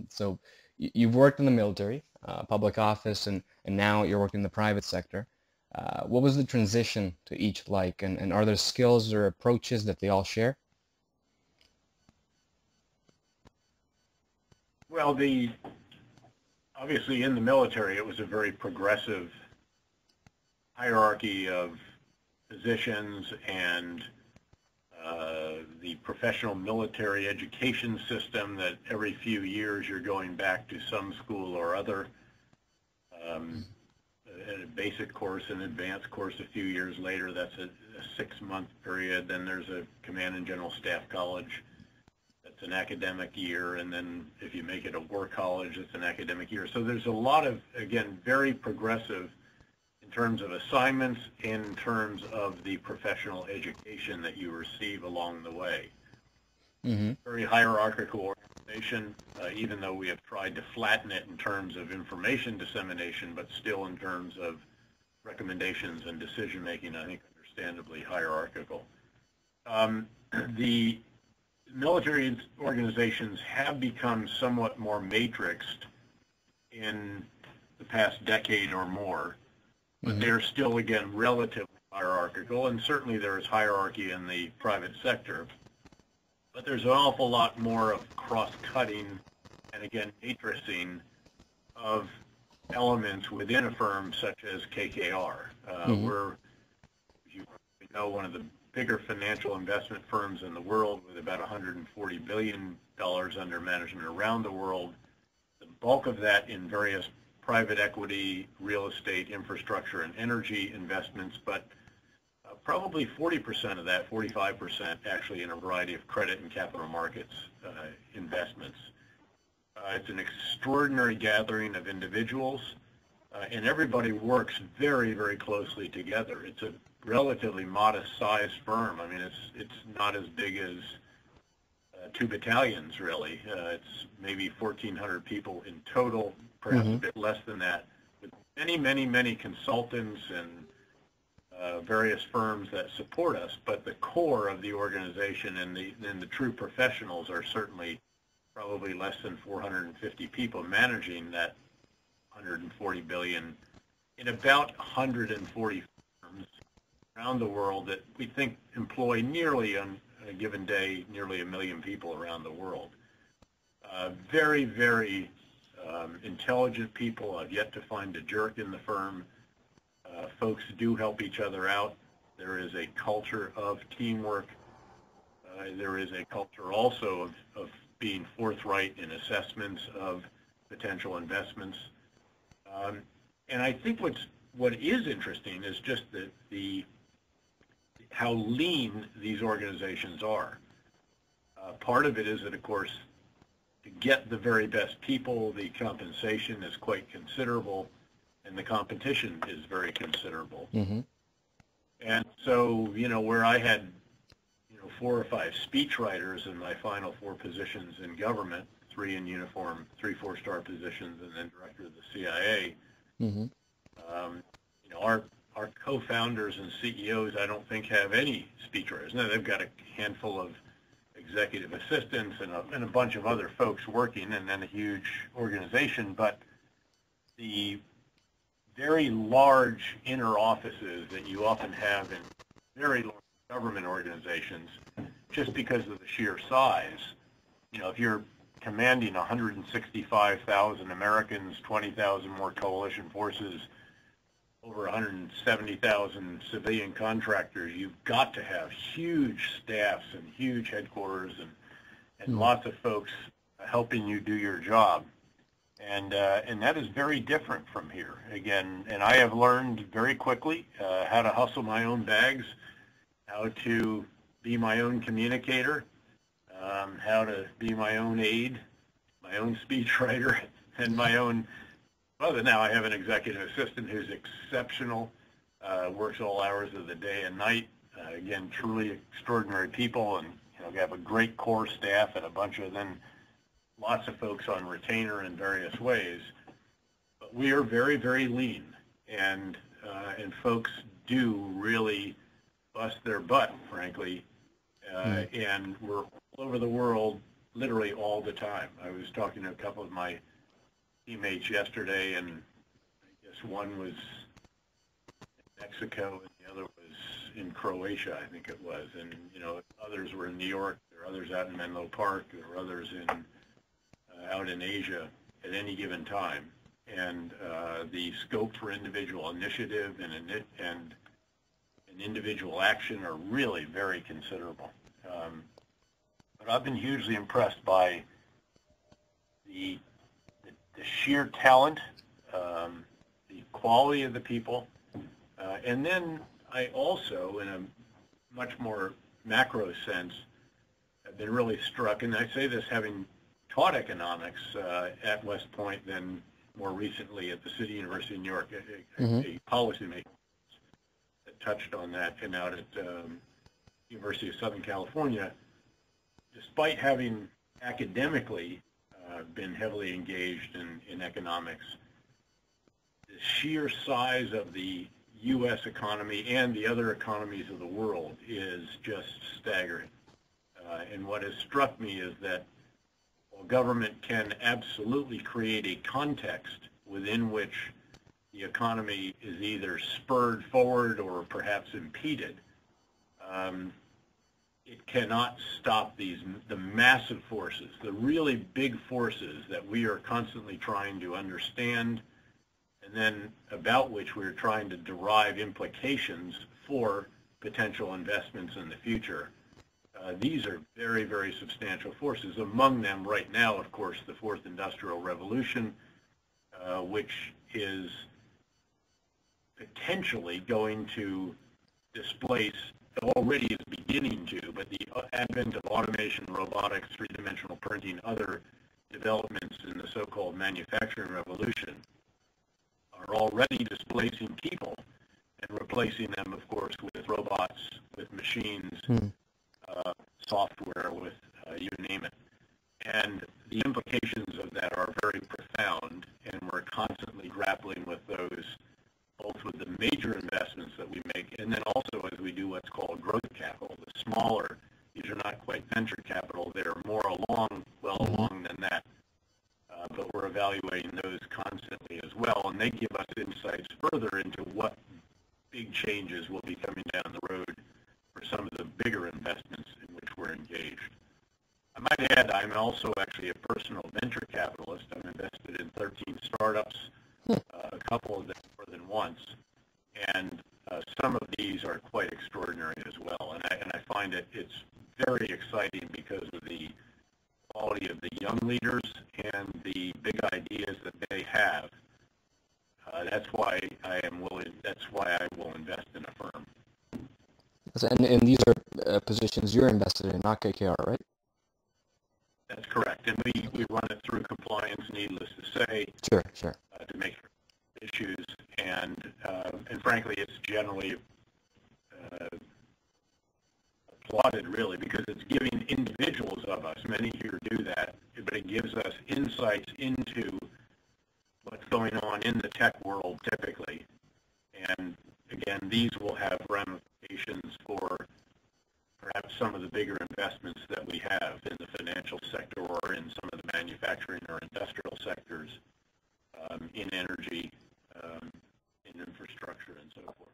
So you've worked in the military, public office, and now you're working in the private sector. What was the transition to each like, and are there skills or approaches that they all share? Well, obviously in the military, it was a very progressive hierarchy of positions, and the professional military education system that every few years you're going back to some school or other, a basic course, an advanced course a few years later. That's a 6-month period. Then there's a command and general staff college. That's an academic year. And then if you make it a war college, it's an academic year. So there's a lot of, again, very progressive in terms of assignments, in terms of the professional education that you receive along the way. Mm-hmm. Very hierarchical organization, even though we have tried to flatten it in terms of information dissemination, but still in terms of recommendations and decision making, I think understandably hierarchical. The military organizations have become somewhat more matrixed in the past decade or more, but they're still, again, relatively hierarchical, and certainly there is hierarchy in the private sector. But there's an awful lot more of cross-cutting and, again, matrixing of elements within a firm such as KKR. We're, as you know, one of the bigger financial investment firms in the world, with about $140 billion under management around the world. The bulk of that in various private equity, real estate, infrastructure, and energy investments, but probably 40% of that, 45% actually in a variety of credit and capital markets investments. It's an extraordinary gathering of individuals, and everybody works very, very closely together. It's a relatively modest-sized firm. I mean, it's not as big as 2 battalions, really. It's maybe 1,400 people in total, perhaps a bit less than that, with many, many, many consultants and various firms that support us. But the core of the organization and the true professionals are certainly probably less than 450 people managing that 140 billion in about 140 firms around the world that we think employ nearly, on a given day, nearly 1 million people around the world. Very, very intelligent people. I've yet to find a jerk in the firm. Folks do help each other out. There is a culture of teamwork. There is a culture also of being forthright in assessments of potential investments. And I think what is interesting is just how lean these organizations are. Part of it is that, of course, to get the very best people, the compensation is quite considerable, and the competition is very considerable. And so, where I had, 4 or 5 speechwriters in my final 4 positions in government, 3 in uniform, 3 4-star positions, and then director of the CIA, our co-founders and CEOs, I don't think, have any speechwriters. Now, they've got a handful of executive assistants and a bunch of other folks working, and then a huge organization, but the very large inner offices that you often have in very large government organizations, just because of the sheer size. If you're commanding 165,000 Americans, 20,000 more coalition forces, over 170,000 civilian contractors, you've got to have huge staffs and huge headquarters and lots of folks helping you do your job. And that is very different from here. Again, and I have learned very quickly how to hustle my own bags, how to be my own communicator, how to be my own aide, my own speechwriter, and my own. Well, now I have an executive assistant who's exceptional, works all hours of the day and night. Again, truly extraordinary people, and we have a great core staff and a bunch of then lots of folks on retainer in various ways. But we are very, very lean, and folks do really bust their butt, frankly, and we're all over the world literally all the time. I was talking to a couple of my teammates yesterday, and I guess one was in Mexico and the other was in Croatia, I think it was. And, you know, others were in New York, there are others out in Menlo Park, there are others out in Asia at any given time. And the scope for individual initiative and individual action are really very considerable. But I've been hugely impressed by the sheer talent, the quality of the people, and then I also, in a much more macro sense, have been really struck, and I say this having taught economics at West Point, then more recently at the City University of New York, a policymaker that touched on that, and out at University of Southern California. Despite having academically been heavily engaged in economics, the sheer size of the U.S. economy and the other economies of the world is just staggering. And what has struck me is that while government can absolutely create a context within which the economy is either spurred forward or perhaps impeded, it cannot stop the massive forces, the really big forces that we are constantly trying to understand, and then about which we're trying to derive implications for potential investments in the future. These are very, very substantial forces. Among them right now, of course, the Fourth Industrial Revolution, which is potentially going to displace, already is beginning to, but the advent of automation, robotics, three-dimensional printing, other developments in the so-called manufacturing revolution are already displacing people and replacing them, of course, with robots, with machines, software, with you name it. And the implications of that are very profound, and we're constantly grappling with those, both with the major investments that we make, and then also as we do what's called growth capital, the smaller, these are not quite venture capital, they're more well along than that. But we're evaluating those constantly as well, and they give us insights further into what big changes will be coming down the road for some of the bigger investments in which we're engaged. I might add, I'm also actually a personal venture capitalist. I'm invested in 13 startups, a couple of them more than once, and some of these are quite extraordinary as well. And I find it's very exciting because of the quality of the young leaders and the big ideas that they have. That's why I will invest in a firm. And these are positions you're invested in, not KKR, right? That's correct, and we run it through compliance, needless to say, Sure. To make issues, and frankly, it's generally applauded, really, because it's giving individuals of us, many here do that, but it gives us insights into what's going on in the tech world typically, and again, these will have ramifications for perhaps some of the bigger investments that we have in the financial sector or in some of the manufacturing or industrial sectors, in energy, in infrastructure, and so forth.